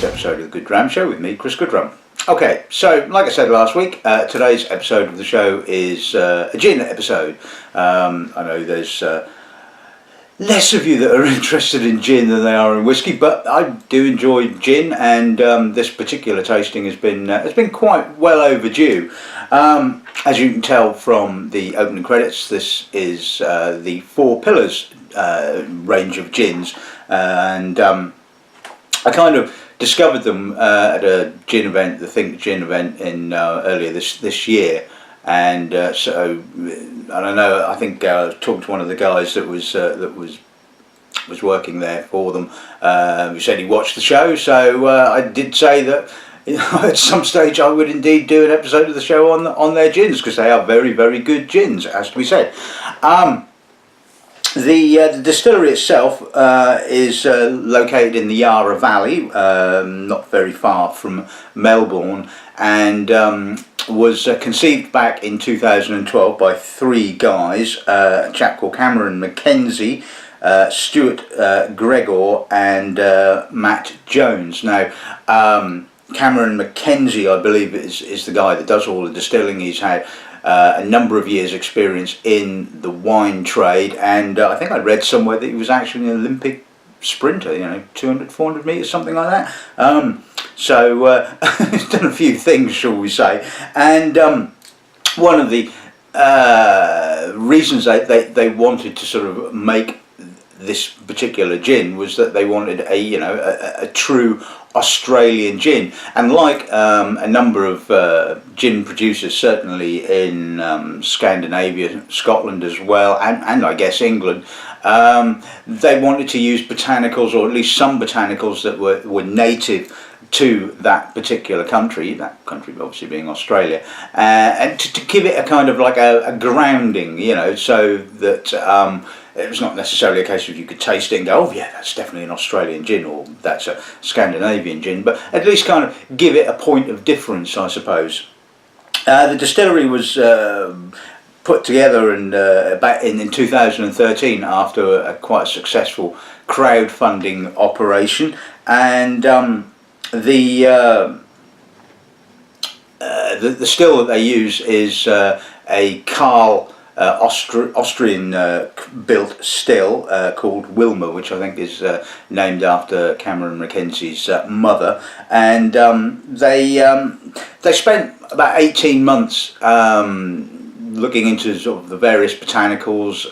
next episode of the Good Dram Show with me, Chris Goodrum. Okay, so like I said last week, today's episode of the show is a gin episode. I know there's less of you that are interested in gin than they are in whiskey, but I do enjoy gin, and this particular tasting has been quite well overdue. As you can tell from the opening credits, this is the Four Pillars range of gins, and I kind of discovered them at a gin event, the Think Gin event in earlier this year, and so I don't know. I think I was talking to one of the guys that was working there for them. Who said he watched the show, so I did say that at some stage I would indeed do an episode of the show on their gins, because they are very, very good gins, as to be said. The distillery itself is located in the Yarra Valley, not very far from Melbourne, and was conceived back in 2012 by three guys, a chap called Cameron Mackenzie, Stuart Gregor, and Matt Jones. Now, Cameron Mackenzie, I believe, is the guy that does all the distilling. He's had a number of years experience in the wine trade, and I think I read somewhere that he was actually an Olympic sprinter, 200, 400 metres, something like that. So he's done a few things, shall we say, and one of the reasons they wanted to sort of make this particular gin was that they wanted a true Australian gin, and like a number of gin producers, certainly in Scandinavia, Scotland as well, and I guess England, they wanted to use botanicals, or at least some botanicals that were native to that particular country, that country obviously being Australia, and to give it a kind of like a grounding, so that it was not necessarily a case of you could taste it and go, oh yeah, that's definitely an Australian gin, or that's a Scandinavian gin, but at least kind of give it a point of difference, I suppose. The distillery was put together back in 2013 after a quite successful crowdfunding operation, and the still that they use is a Carl Austrian built still called Wilma, which I think is named after Cameron Mackenzie's mother, and they spent about 18 months looking into sort of the various botanicals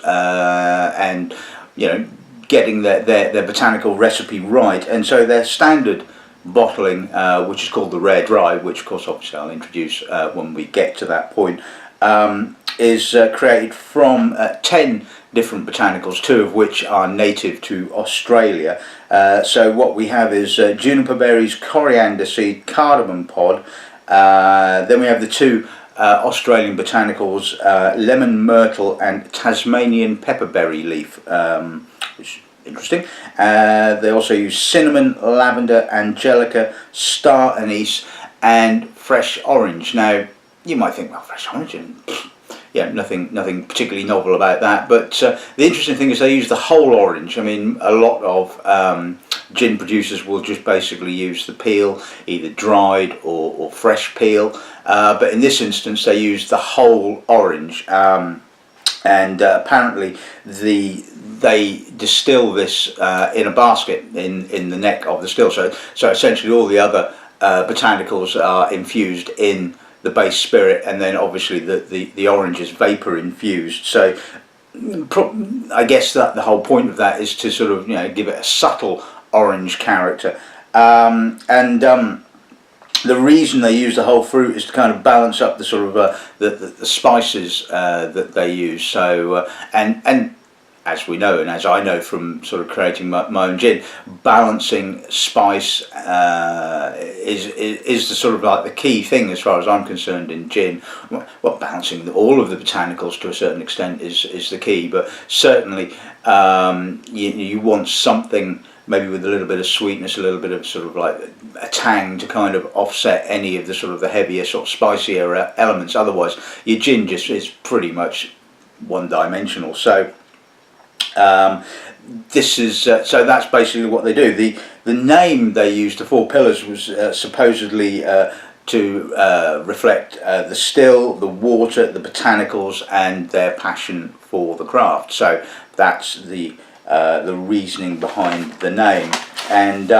and getting their botanical recipe right, and so their standard bottling, which is called the Rare Dry, which of course obviously I'll introduce when we get to that point, is created from 10 different botanicals, 2 of which are native to Australia. So what we have is juniper berries, coriander seed, cardamom pod. Then we have the 2 Australian botanicals, lemon myrtle and Tasmanian pepperberry leaf, which is interesting. They also use cinnamon, lavender, angelica, star anise and fresh orange. Now you might think, well, fresh orange, and nothing particularly novel about that, but the interesting thing is they use the whole orange. I mean, a lot of gin producers will just basically use the peel, either dried or fresh peel, but in this instance they use the whole orange, and apparently they distill this in a basket in the neck of the still, so essentially all the other botanicals are infused in the base spirit, and then obviously the orange is vapor infused. So I guess that the whole point of that is to sort of give it a subtle orange character, and the reason they use the whole fruit is to kind of balance up the sort of the spices that they use. So and as we know, and as I know from sort of creating my own gin, balancing spice is the sort of like the key thing as far as I'm concerned in gin. Well, balancing all of the botanicals to a certain extent is the key, but certainly you want something maybe with a little bit of sweetness, a little bit of sort of like a tang to kind of offset any of the sort of the heavier sort of spicier elements. Otherwise your gin just is pretty much one-dimensional. So this is so that's basically what they do. The name they used, the Four Pillars, was supposedly to reflect the still, the water, the botanicals, and their passion for the craft. So that's the reasoning behind the name. And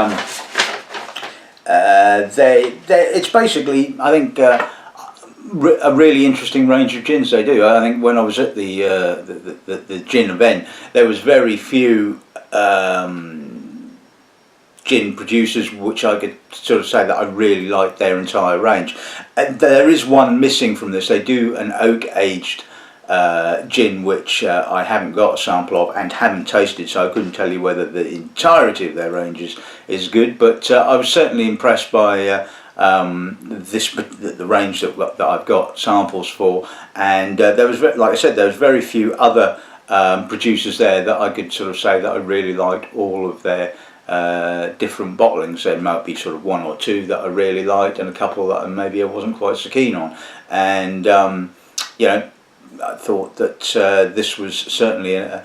it's basically, I think, a really interesting range of gins they do. I think when I was at the gin event, there was very few gin producers which I could sort of say that I really liked their entire range. And there is one missing from this. They do an oak aged gin which I haven't got a sample of and haven't tasted, so I couldn't tell you whether the entirety of their range is good, but I was certainly impressed by the range that I've got samples for. And there was, like I said, there was very few other producers there that I could sort of say that I really liked all of their different bottlings. There might be sort of one or two that I really liked and a couple that maybe I wasn't quite so keen on. And you know, I thought that this was certainly an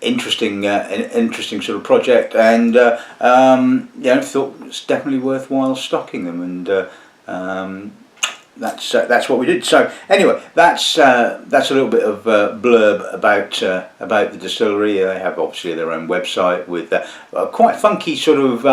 interesting sort of project, and you know, thought it's definitely worthwhile stocking them, and that's what we did. So anyway, that's a little bit of blurb about the distillery. They have obviously their own website with a quite funky sort of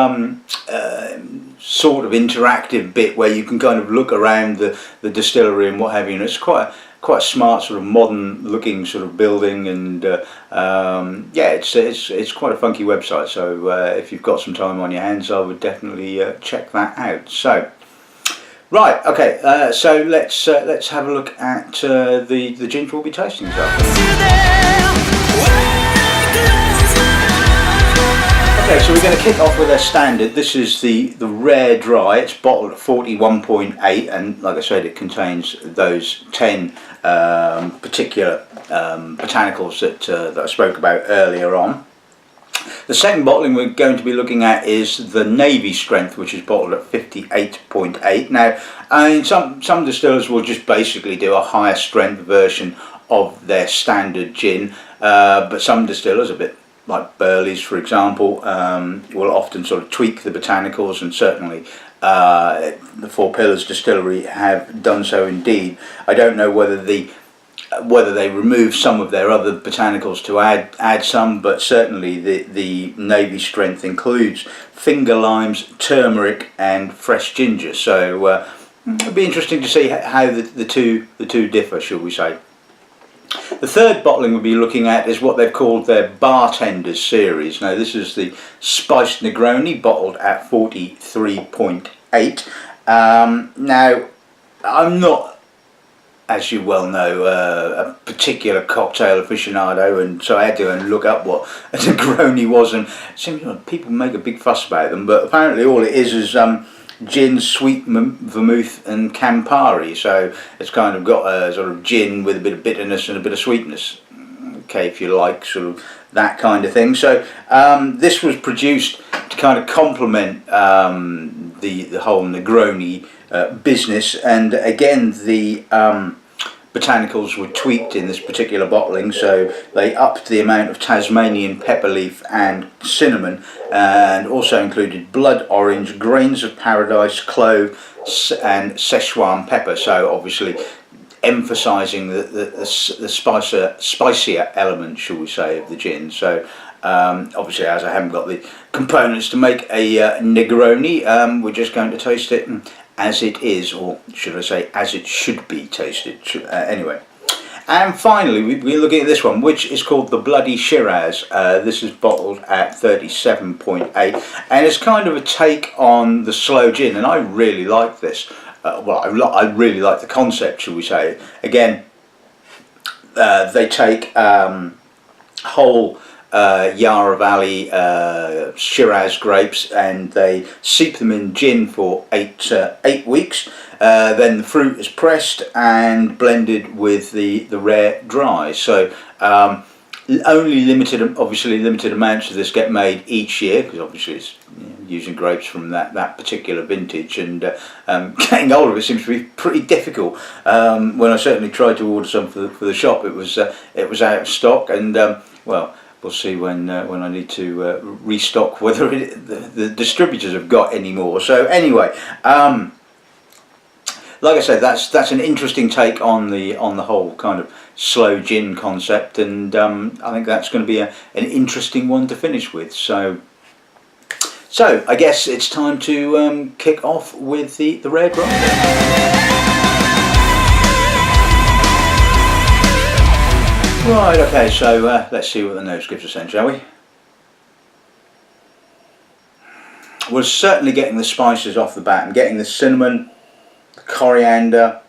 interactive bit where you can kind of look around the distillery and what have you. And it's quite a smart sort of modern looking sort of building, and yeah, it's quite a funky website. So if you've got some time on your hands, I would definitely check that out. So right, okay, so let's have a look at the gin we'll be tasting this afternoon. Okay, so we're going to kick off with our standard. This is the rare dry. It's bottled at 41.8, and like I said, it contains those 10 particular botanicals that I spoke about earlier on. The second bottling we're going to be looking at is the Navy Strength, which is bottled at 58.8. Now, I mean, some distillers will just basically do a higher strength version of their standard gin, but some distillers, a bit like Burley's for example, will often sort of tweak the botanicals, and certainly the Four Pillars distillery have done so indeed. I don't know whether they remove some of their other botanicals to add some, but certainly the Navy Strength includes finger limes, turmeric, and fresh ginger. So it'll be interesting to see how the two differ, shall we say. The third bottling we'll be looking at is what they've called their Bartender series. Now this is the spiced Negroni, bottled at 43.8. Now I'm not, as you well know, a particular cocktail aficionado, and so I had to go and look up what a Negroni was, and people make a big fuss about them, but apparently all it is gin, sweet vermouth and Campari. So it's kind of got a sort of gin with a bit of bitterness and a bit of sweetness, okay, if you like, sort of that kind of thing. So this was produced to kind of complement the whole Negroni business, and again the botanicals were tweaked in this particular bottling, so they upped the amount of Tasmanian pepper leaf and cinnamon, and also included blood orange, grains of paradise, clove, and Szechuan pepper. So obviously emphasising the spicier element, shall we say, of the gin. So obviously, as I haven't got the components to make a Negroni, we're just going to taste it as it is, or should I say as it should be tasted, anyway. And finally we're looking at this one, which is called the Bloody Shiraz. This is bottled at 37.8, and it's kind of a take on the slow gin, and I really like this. Well, I really like the concept, shall we say. Again, they take whole Yarra Valley Shiraz grapes, and they steep them in gin for 8 weeks. Then the fruit is pressed and blended with the rare dry. So only limited amounts of this get made each year, because obviously it's using grapes from that particular vintage, and getting hold of it seems to be pretty difficult. When I certainly tried to order some for the shop, it was out of stock, and well, we'll see when I need to restock, whether the distributors have got any more. So anyway, like I said, that's an interesting take on the whole kind of slow gin concept, and I think that's going to be an interesting one to finish with. So I guess it's time to kick off with the red rum. Right, okay, so let's see what the nose gives us then, shall we? We're certainly getting the spices off the bat. I'm getting the cinnamon, the coriander,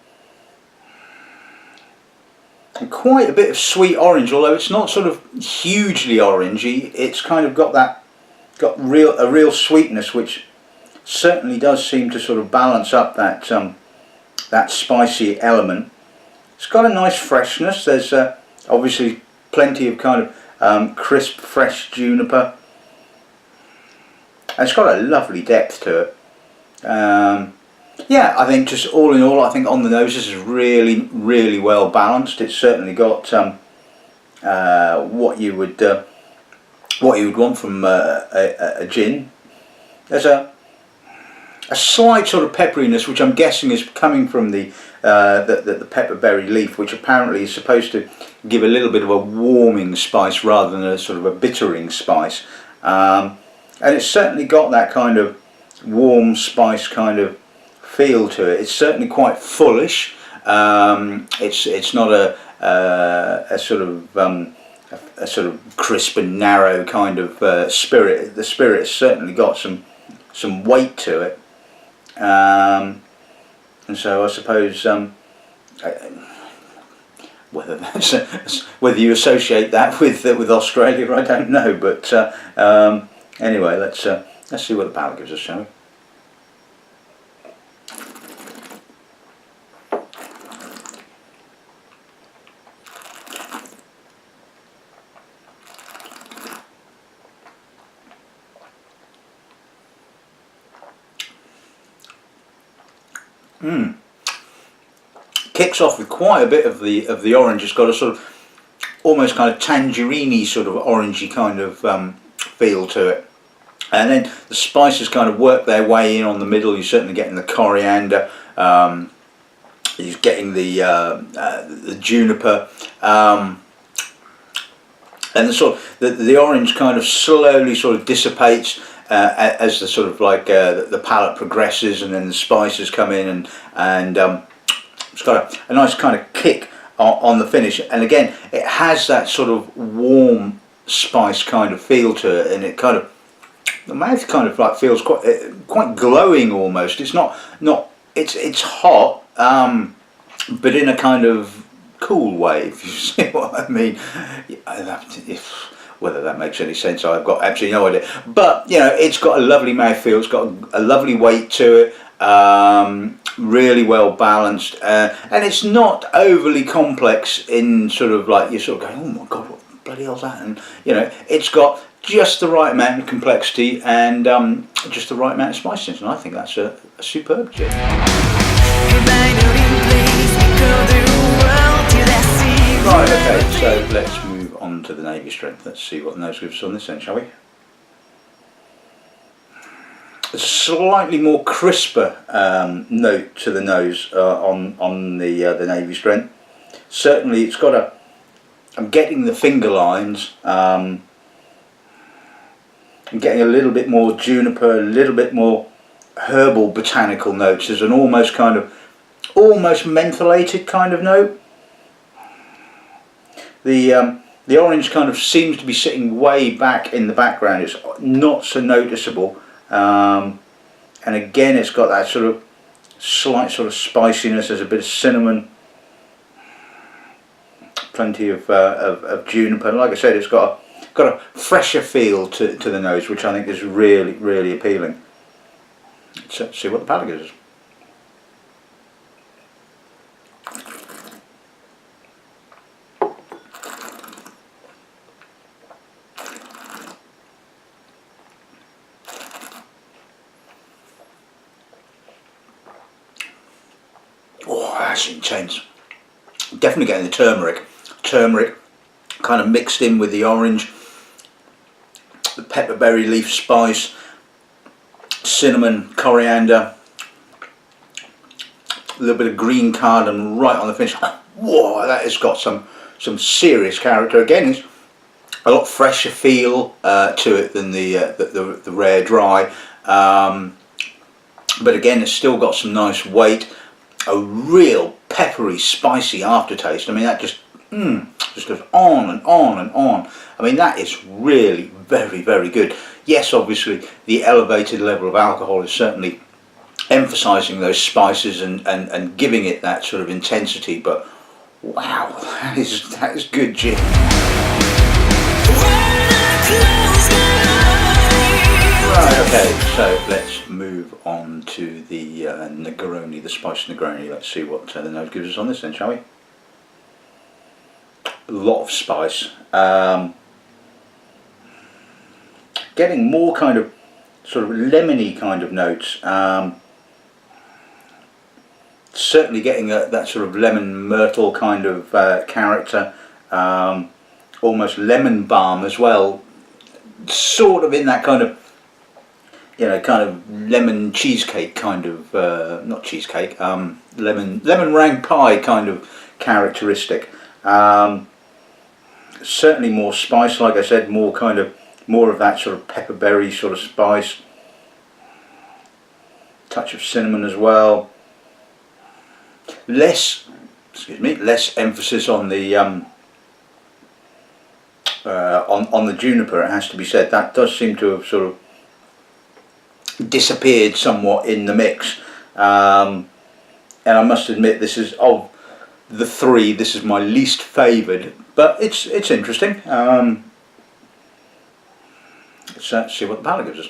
and quite a bit of sweet orange, although it's not sort of hugely orangey. It's kind of got a real sweetness, which certainly does seem to sort of balance up that spicy element. It's got a nice freshness. There's obviously plenty of kind of crisp, fresh juniper. And it's got a lovely depth to it. Yeah, I think just all in all, I think on the nose this is really well balanced. It's certainly got what you would want from a gin. There's a slight sort of pepperiness, which I'm guessing is coming from the pepperberry leaf, which apparently is supposed to give a little bit of a warming spice rather than a sort of a bittering spice. And it's certainly got that kind of warm spice kind of feel to it. It's certainly quite fullish. It's not a sort of crisp and narrow kind of spirit. The spirit has certainly got some weight to it. And so I suppose whether you associate that with Australia, I don't know. But anyway, let's see what the palate gives us, shall we? Kicks off with quite a bit of the orange. It's got a sort of almost kind of tangerine-y sort of orangey kind of feel to it, and then the spices kind of work their way in on the middle. You're certainly getting the coriander, you're getting the juniper, and the orange kind of slowly sort of dissipates as the sort of like the palate progresses, and then the spices come in, and it's got a nice kind of kick on the finish. And again, it has that sort of warm spice kind of feel to it, and it kind of, the mouth kind of like feels quite glowing almost. It's not it's hot, but in a kind of cool way, if you see what I mean. Whether that makes any sense, I've got absolutely no idea. But you know, it's got a lovely mouthfeel. It's got a lovely weight to it. Really well balanced, and it's not overly complex in sort of like you're sort of going, oh my god, what bloody hell's that? And you know, it's got just the right amount of complexity and just the right amount of spiciness, and I think that's a superb gin. Right, okay, so let's move on to the Navy strength. Let's see what the nose gives us on this end, shall we? A slightly more crisper note to the nose on the Navy strength. Certainly, it's got a. I'm getting the finger lines. I'm getting a little bit more juniper, a little bit more herbal botanical notes. There's an almost mentholated kind of note. The orange kind of seems to be sitting way back in the background. It's not so noticeable. And again, it's got that sort of slight sort of spiciness. There's a bit of cinnamon, plenty of juniper. Like I said, it's got a fresher feel to the nose, which I think is really appealing. Let's see what the palate gives us. That's intense. Definitely getting the turmeric kind of mixed in with the orange. pepperberry leaf spice, cinnamon, coriander, a little bit of green cardamom right on the finish. Whoa, that has got some serious character. Again, it's a lot fresher feel to it than the rare dry, but again, it's still got some nice weight. A real peppery, spicy aftertaste. I mean, that just goes on and on and on. I mean, that is really very, very good. Yes, obviously, the elevated level of alcohol is certainly emphasising those spices and giving it that sort of intensity, but wow, that is good gin. Right, okay, so let's move on to the Negroni, the spiced Negroni. Let's see what the nose gives us on this then, shall we? A lot of spice. Getting more kind of sort of lemony kind of notes. Certainly getting that sort of lemon myrtle kind of character. Almost lemon balm as well. Sort of in that kind of, you know, kind of lemon cheesecake kind of, not cheesecake, lemon meringue pie kind of characteristic. Certainly more spice, like I said, more of that sort of pepperberry sort of spice. Touch of cinnamon as well. Less emphasis on the on the juniper, it has to be said. That does seem to have sort of disappeared somewhat in the mix, and I must admit, this is, of the three, this is my least favoured, but it's interesting. Let's see what the palate gives us.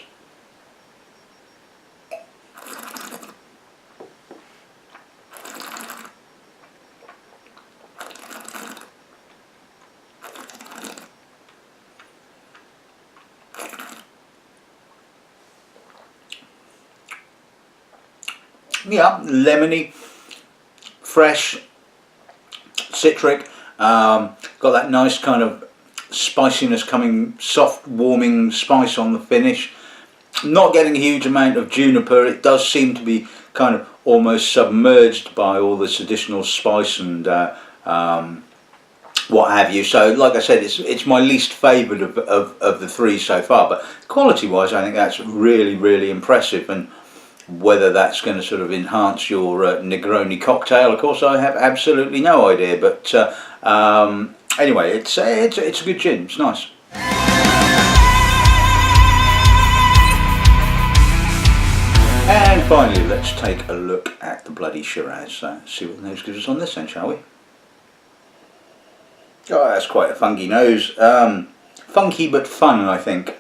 Yeah, lemony, fresh, citric, got that nice kind of spiciness coming, soft warming spice on the finish. Not getting a huge amount of juniper. It does seem to be kind of almost submerged by all this additional spice and what have you. So like I said, it's my least favoured of the three so far, but quality wise I think that's really, really impressive. And whether that's going to sort of enhance your Negroni cocktail, of course I have absolutely no idea, but anyway, it's a good gin. It's nice. And finally, let's take a look at the bloody Shiraz. So see what the nose gives us on this then, shall we? Oh, that's quite a funky nose. Funky but fun, I think.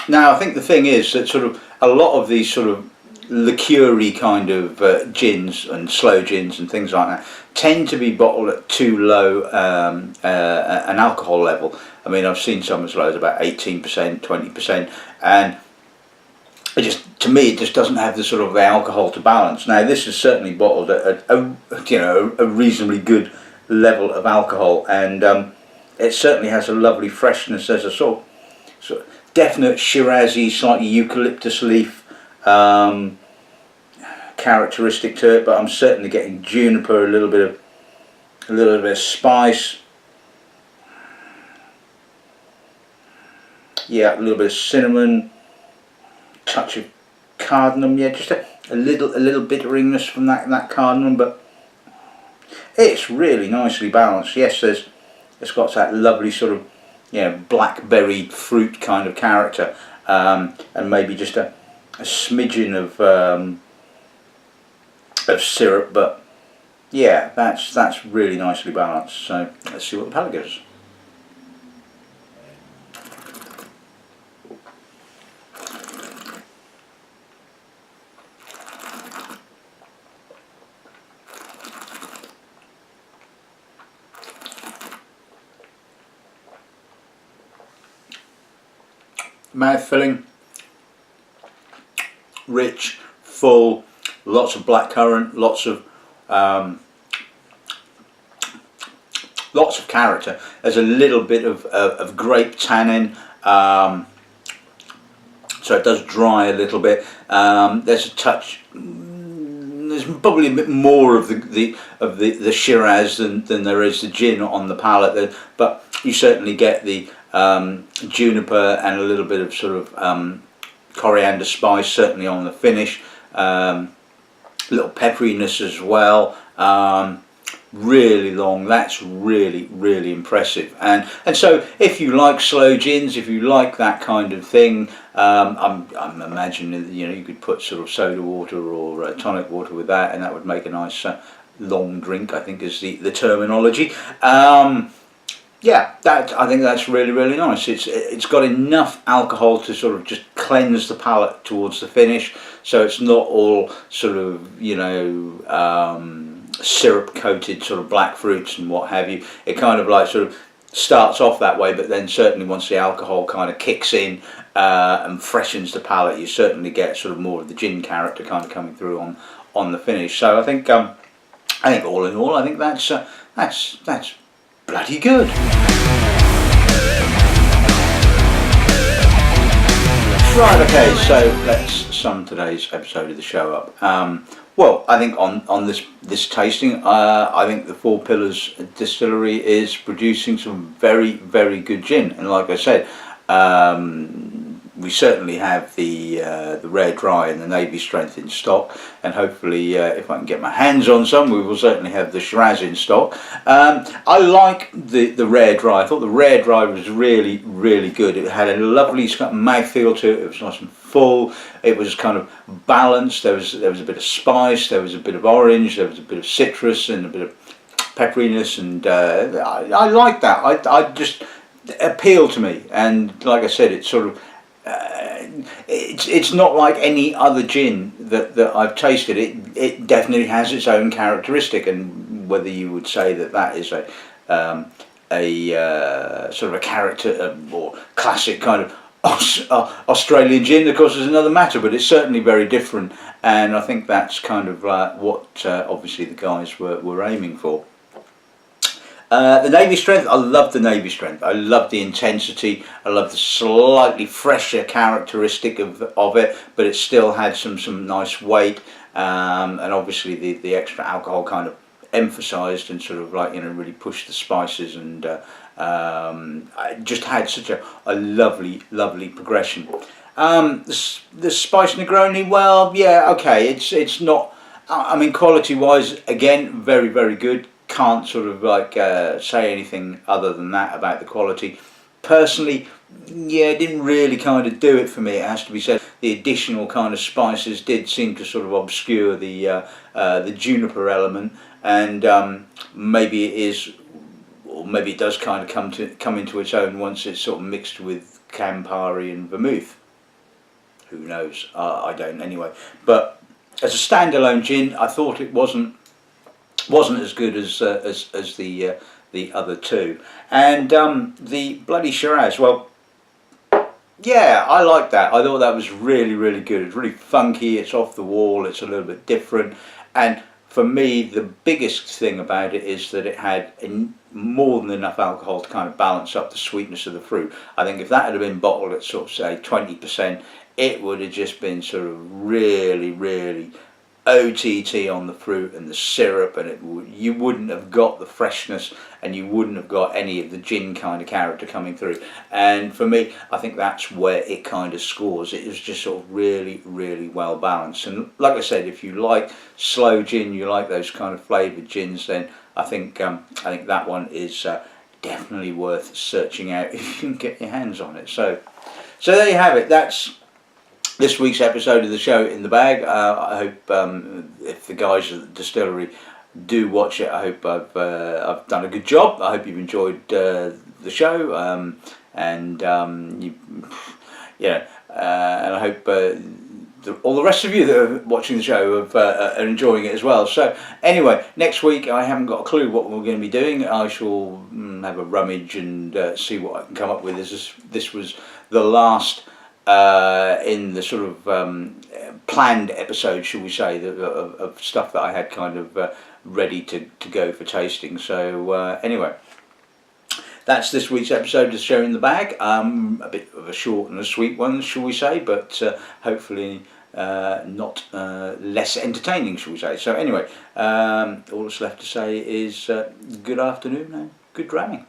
Now I think the thing is that sort of a lot of these sort of liqueur-y kind of gins and slow gins and things like that tend to be bottled at too low an alcohol level. I mean, I've seen some as low as about 18%, 20%, and it just, to me, it just doesn't have the sort of the alcohol to balance. Now this is certainly bottled at a reasonably good level of alcohol, and it certainly has a lovely freshness. There's a sort of definite Shirazi, slightly eucalyptus leaf characteristic to it, but I'm certainly getting juniper, a little bit of spice. Yeah, a little bit of cinnamon, touch of cardamom. Yeah, just a little bitteriness from that cardamom, but it's really nicely balanced. Yes, it's got that lovely sort of, you know, blackberry fruit kind of character, and maybe just a smidgen of syrup, but yeah, that's really nicely balanced. So let's see what the palate gives us. Mouth filling, rich, full, lots of blackcurrant, lots of character. There's a little bit of grape tannin, So it does dry a little bit. There's a touch. There's probably a bit more of the Shiraz than there is the gin on the palate, but you certainly get the juniper and a little bit of sort of coriander spice certainly on the finish. Little pepperiness as well. Really long. That's really impressive. And so if you like slow gins, if you like that kind of thing, I'm imagining that, you could put sort of soda water or tonic water with that, and that would make a nice long drink, I think is the terminology. Yeah, I think that's really nice. It's got enough alcohol to sort of just cleanse the palate towards the finish, so it's not all sort of syrup coated sort of black fruits and what have you. It kind of like sort of starts off that way, but then certainly once the alcohol kind of kicks in and freshens the palate, you certainly get sort of more of the gin character kind of coming through on the finish. So I think all in all, I think that's bloody good. Right, okay, so let's sum today's episode of the show up. Well, I think on this tasting, I think the Four Pillars Distillery is producing some very good gin, and like I said, we certainly have the rare dry and the Navy strength in stock, and hopefully if I can get my hands on some, we will certainly have the Shiraz in stock. I like the rare dry. I thought the rare dry was really good. It had a lovely mouthfeel to it. It was nice and full. It was kind of balanced. There was a bit of spice, there was a bit of orange, there was a bit of citrus and a bit of pepperiness, and I like that. I just appealed to me, and like I said, it's sort of it's not like any other gin that I've tasted. It definitely has its own characteristic, and whether you would say that is a sort of a character or classic kind of Australian gin, of course, is another matter, but it's certainly very different, and I think that's kind of what obviously the guys were aiming for. The Navy strength, I love the Navy strength. I love the intensity. I love the slightly fresher characteristic of it, but it still had some nice weight, and obviously the extra alcohol kind of emphasised and sort of like really pushed the spices, and I just had such a lovely progression. The spice Negroni, well, yeah, okay, it's not. I mean, quality wise, again, very good. Can't sort of like say anything other than that about the quality. Personally, yeah, it didn't really kind of do it for me, it has to be said. The additional kind of spices did seem to sort of obscure the juniper element, and maybe it is, or maybe it does kind of come into its own once it's sort of mixed with Campari and vermouth. Who knows? I don't anyway. But as a standalone gin, I thought it wasn't as good as the other two. And the bloody Shiraz, well, yeah, I like that. I thought that was really good. It's really funky, it's off the wall, it's a little bit different, and for me the biggest thing about it is that it had more than enough alcohol to kind of balance up the sweetness of the fruit. I think if that had been bottled at sort of say 20%, it would have just been sort of really OTT on the fruit and the syrup, and you wouldn't have got the freshness, and you wouldn't have got any of the gin kind of character coming through. And for me, I think that's where it kind of scores. It was just sort of really well balanced. And like I said, if you like slow gin, you like those kind of flavoured gins, then I think that one is definitely worth searching out if you can get your hands on it. So there you have it. That's this week's episode of the show in the bag. I hope if the guys at the distillery do watch it, I hope I've done a good job. I hope you've enjoyed the show, and I hope all the rest of you that are watching the show are enjoying it as well. So anyway, next week I haven't got a clue what we're going to be doing. I shall have a rummage and see what I can come up with. This was the last in the sort of planned episode, shall we say, of stuff that I had kind of ready to go for tasting. So anyway, that's this week's episode of Sharing the Bag. A bit of a short and a sweet one, shall we say, but hopefully not less entertaining, shall we say. So anyway, all that's left to say is good afternoon and good dramming.